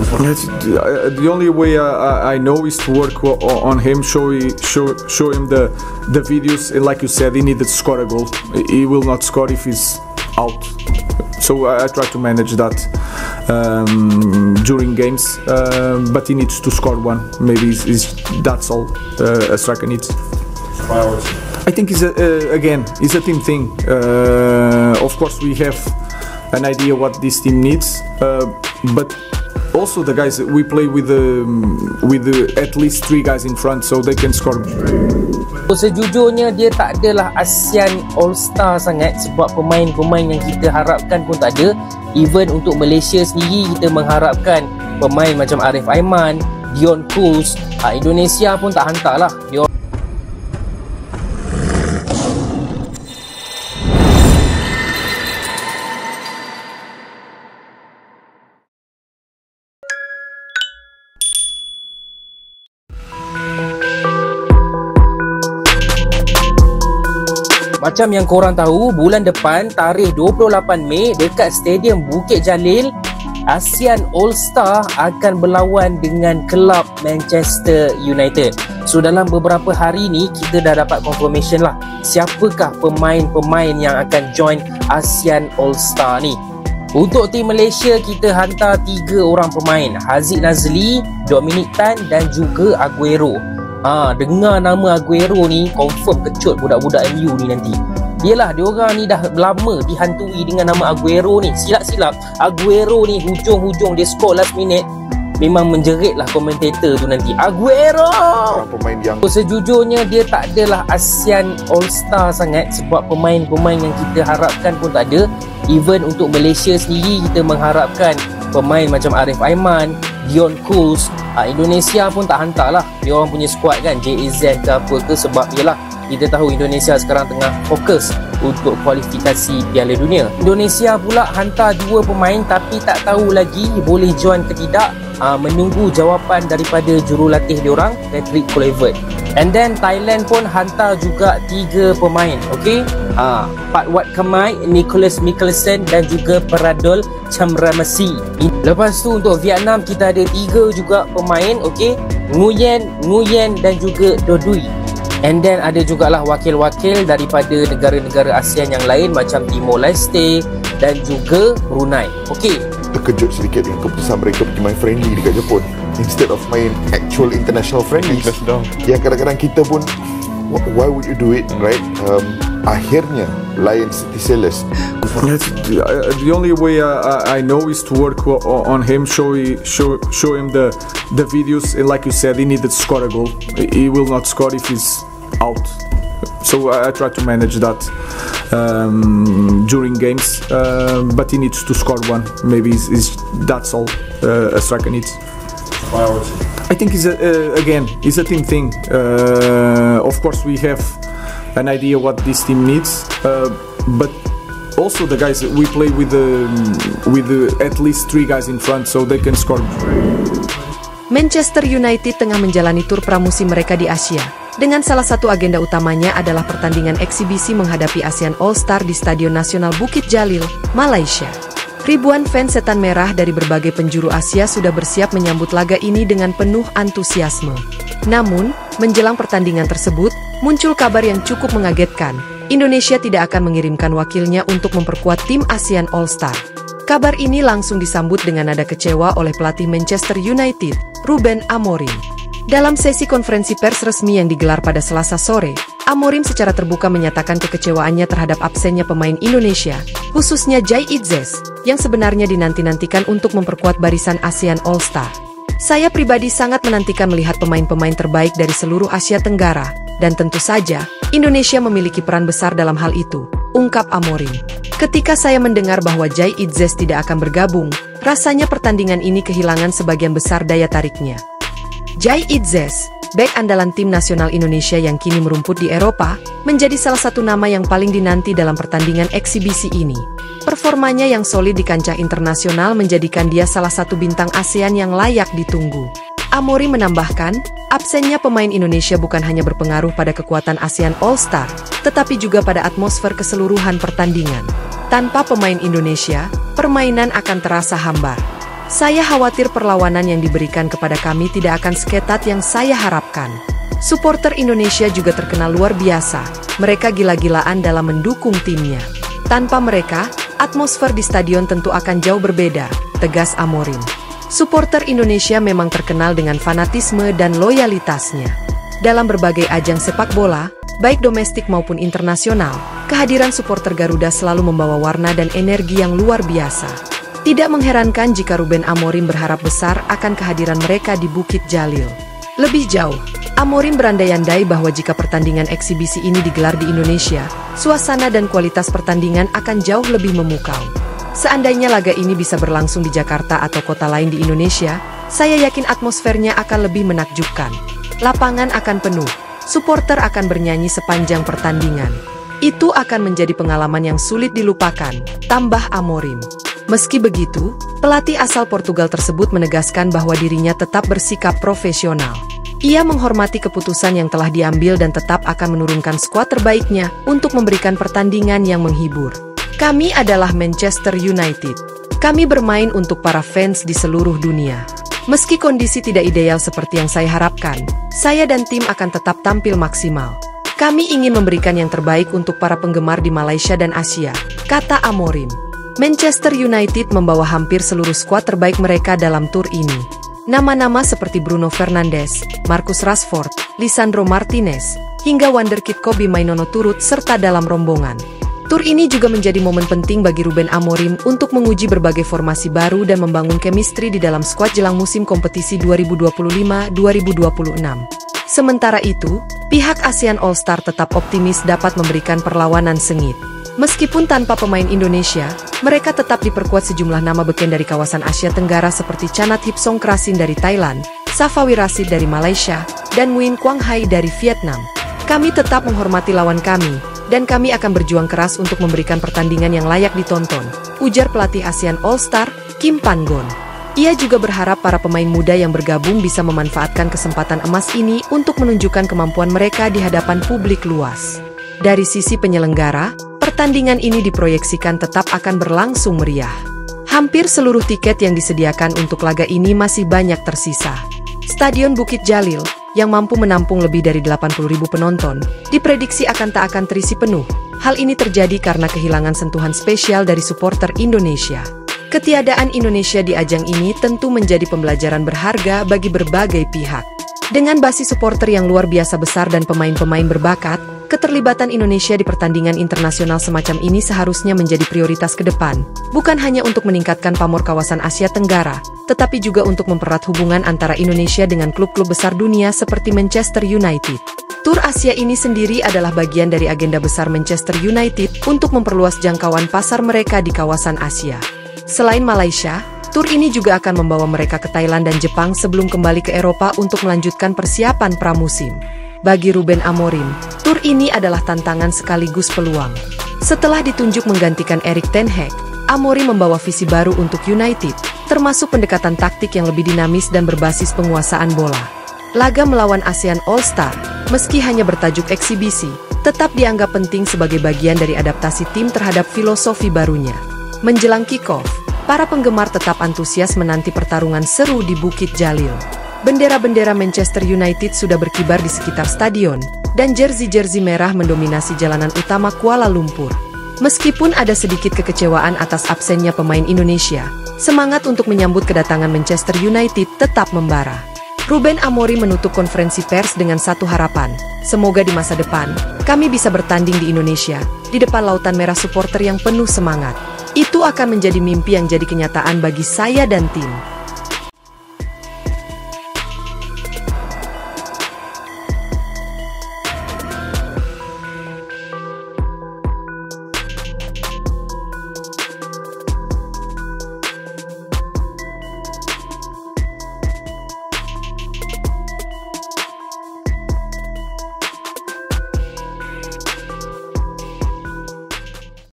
The only way I know is to work on him, show him the videos, and like you said, he needed to score a goal. He will not score if he's out. So I try to manage that during games, but he needs to score one. Maybe that's all a striker needs. I think it's a team thing. Of course, we have an idea what this team needs, but also the guys we play with at least 3 guys in front, so they can score. Sejujurnya dia tak adalah ASEAN All-Star sangat, sebab pemain-pemain yang kita harapkan pun tak ada. Even untuk Malaysia sendiri, kita mengharapkan pemain macam Arif Aiman, Dion Kuz. Indonesia pun tak hantar lah. Macam yang korang tahu, bulan depan tarikh 28 Mei dekat Stadium Bukit Jalil, ASEAN All-Star akan berlawan dengan kelab Manchester United. So dalam beberapa hari ni kita dah dapat confirmation lah siapakah pemain-pemain yang akan join ASEAN All-Star ni. Untuk tim Malaysia, kita hantar 3 orang pemain, Haziq Nazli, Dominic Tan dan juga Aguero. Dengar nama Aguero ni confirm kecut budak-budak MU ni nanti. Yelah, diorang ni dah lama dihantui dengan nama Aguero ni. Silap-silap Aguero ni hujung-hujung dia score last minute, memang menjerit lah komentator tu nanti, Aguero! Pemain yang sejujurnya dia tak adalah ASEAN All-Star sangat, sebab pemain-pemain yang kita harapkan pun tak ada. Even untuk Malaysia sendiri, kita mengharapkan pemain macam Arif Aiman, Dion Kuz. Indonesia pun tak hantar lah. Dia orang punya squad kan, JAZ ke apa ke, sebab yelah kita tahu Indonesia sekarang tengah fokus untuk kualifikasi Piala Dunia. Indonesia pula hantar 2 pemain tapi tak tahu lagi boleh join ke tidak. Menunggu jawapan daripada jurulatih diorang, Patrick Kluivert. And then Thailand pun hantar juga 3 pemain, okay? Pat Wat Kamai, Nicholas Mikkelsen dan juga Peradol Chamramasi. Lepas tu untuk Vietnam kita ada 3 juga pemain, okay? Nguyen dan juga Dodui. And then ada jugalah wakil-wakil daripada negara-negara ASEAN yang lain macam Timor Leste dan juga Brunei. Okay, terkejut sedikit dengan keputusan mereka pergi main friendly dekat Jepun instead of main actual international friendly. Yang kadang-kadang kita pun, why would you do it, right? Akhirnya Lions City Sailors. The only way I know is to work on him, show him the videos, and like you said, he needed to score a goal. He will not score if he's out. So I try to manage that during games, but he needs to score one. Maybe that's all a striker needs. I think it's a team thing. Of course, we have an idea what this team needs, but also the guys we play with at least 3 guys in front, so they can score. Manchester United tengah menjalani tur pramusim mereka di Asia, dengan salah satu agenda utamanya adalah pertandingan eksibisi menghadapi ASEAN All-Star di Stadion Nasional Bukit Jalil, Malaysia. Ribuan fans setan merah dari berbagai penjuru Asia sudah bersiap menyambut laga ini dengan penuh antusiasme. Namun, menjelang pertandingan tersebut, muncul kabar yang cukup mengagetkan. Indonesia tidak akan mengirimkan wakilnya untuk memperkuat tim ASEAN All-Star. Kabar ini langsung disambut dengan nada kecewa oleh pelatih Manchester United, Ruben Amorim. Dalam sesi konferensi pers resmi yang digelar pada Selasa sore, Amorim secara terbuka menyatakan kekecewaannya terhadap absennya pemain Indonesia, khususnya Jai Itzes, yang sebenarnya dinanti-nantikan untuk memperkuat barisan ASEAN All-Star. Saya pribadi sangat menantikan melihat pemain-pemain terbaik dari seluruh Asia Tenggara, dan tentu saja, Indonesia memiliki peran besar dalam hal itu, ungkap Amorim. Ketika saya mendengar bahwa Jai Itzes tidak akan bergabung, rasanya pertandingan ini kehilangan sebagian besar daya tariknya. Jai Itzes, bek andalan tim nasional Indonesia yang kini merumput di Eropa, menjadi salah satu nama yang paling dinanti dalam pertandingan eksibisi ini. Performanya yang solid di kancah internasional menjadikan dia salah satu bintang ASEAN yang layak ditunggu. Amorim menambahkan, absennya pemain Indonesia bukan hanya berpengaruh pada kekuatan ASEAN All-Star, tetapi juga pada atmosfer keseluruhan pertandingan. Tanpa pemain Indonesia, permainan akan terasa hambar. Saya khawatir perlawanan yang diberikan kepada kami tidak akan seketat yang saya harapkan. Supporter Indonesia juga terkenal luar biasa. Mereka gila-gilaan dalam mendukung timnya. Tanpa mereka, atmosfer di stadion tentu akan jauh berbeda, tegas Amorim. Supporter Indonesia memang terkenal dengan fanatisme dan loyalitasnya. Dalam berbagai ajang sepak bola, baik domestik maupun internasional, kehadiran supporter Garuda selalu membawa warna dan energi yang luar biasa. Tidak mengherankan jika Ruben Amorim berharap besar akan kehadiran mereka di Bukit Jalil. Lebih jauh, Amorim berandai-andai bahwa jika pertandingan eksibisi ini digelar di Indonesia, suasana dan kualitas pertandingan akan jauh lebih memukau. Seandainya laga ini bisa berlangsung di Jakarta atau kota lain di Indonesia, saya yakin atmosfernya akan lebih menakjubkan. Lapangan akan penuh, supporter akan bernyanyi sepanjang pertandingan. Itu akan menjadi pengalaman yang sulit dilupakan, tambah Amorim. Meski begitu, pelatih asal Portugal tersebut menegaskan bahwa dirinya tetap bersikap profesional. Ia menghormati keputusan yang telah diambil dan tetap akan menurunkan skuad terbaiknya untuk memberikan pertandingan yang menghibur. Kami adalah Manchester United. Kami bermain untuk para fans di seluruh dunia. Meski kondisi tidak ideal seperti yang saya harapkan, saya dan tim akan tetap tampil maksimal. Kami ingin memberikan yang terbaik untuk para penggemar di Malaysia dan Asia, kata Amorim. Manchester United membawa hampir seluruh skuad terbaik mereka dalam tur ini. Nama-nama seperti Bruno Fernandes, Marcus Rashford, Lisandro Martinez, hingga wonderkid Kobbie Mainoo turut serta dalam rombongan. Tur ini juga menjadi momen penting bagi Ruben Amorim untuk menguji berbagai formasi baru dan membangun chemistry di dalam skuad jelang musim kompetisi 2025-2026. Sementara itu, pihak ASEAN All Star tetap optimis dapat memberikan perlawanan sengit. Meskipun tanpa pemain Indonesia, mereka tetap diperkuat sejumlah nama beken dari kawasan Asia Tenggara seperti Chanat Hipsongkrasin dari Thailand, Safawi Rashid dari Malaysia, dan Nguyen Quang Hai dari Vietnam. Kami tetap menghormati lawan kami, dan kami akan berjuang keras untuk memberikan pertandingan yang layak ditonton, ujar pelatih ASEAN All Star, Kim Pan-gon. Ia juga berharap para pemain muda yang bergabung bisa memanfaatkan kesempatan emas ini untuk menunjukkan kemampuan mereka di hadapan publik luas. Dari sisi penyelenggara, pertandingan ini diproyeksikan tetap akan berlangsung meriah. Hampir seluruh tiket yang disediakan untuk laga ini masih banyak tersisa. Stadion Bukit Jalil, yang mampu menampung lebih dari 80.000 penonton, diprediksi tak akan terisi penuh. Hal ini terjadi karena kehilangan sentuhan spesial dari supporter Indonesia. Ketiadaan Indonesia di ajang ini tentu menjadi pembelajaran berharga bagi berbagai pihak. Dengan basis supporter yang luar biasa besar dan pemain-pemain berbakat, keterlibatan Indonesia di pertandingan internasional semacam ini seharusnya menjadi prioritas ke depan, bukan hanya untuk meningkatkan pamor kawasan Asia Tenggara, tetapi juga untuk mempererat hubungan antara Indonesia dengan klub-klub besar dunia seperti Manchester United. Tur Asia ini sendiri adalah bagian dari agenda besar Manchester United untuk memperluas jangkauan pasar mereka di kawasan Asia. Selain Malaysia, tur ini juga akan membawa mereka ke Thailand dan Jepang sebelum kembali ke Eropa untuk melanjutkan persiapan pramusim. Bagi Ruben Amorim, tur ini adalah tantangan sekaligus peluang. Setelah ditunjuk menggantikan Erik ten Hag, Amorim membawa visi baru untuk United, termasuk pendekatan taktik yang lebih dinamis dan berbasis penguasaan bola. Laga melawan ASEAN All Star, meski hanya bertajuk eksibisi, tetap dianggap penting sebagai bagian dari adaptasi tim terhadap filosofi barunya. Menjelang kick-off, para penggemar tetap antusias menanti pertarungan seru di Bukit Jalil. Bendera-bendera Manchester United sudah berkibar di sekitar stadion, dan jersey-jersey merah mendominasi jalanan utama Kuala Lumpur. Meskipun ada sedikit kekecewaan atas absennya pemain Indonesia, semangat untuk menyambut kedatangan Manchester United tetap membara. Ruben Amorim menutup konferensi pers dengan satu harapan, semoga di masa depan, kami bisa bertanding di Indonesia, di depan lautan merah supporter yang penuh semangat. Itu akan menjadi mimpi yang jadi kenyataan bagi saya dan tim.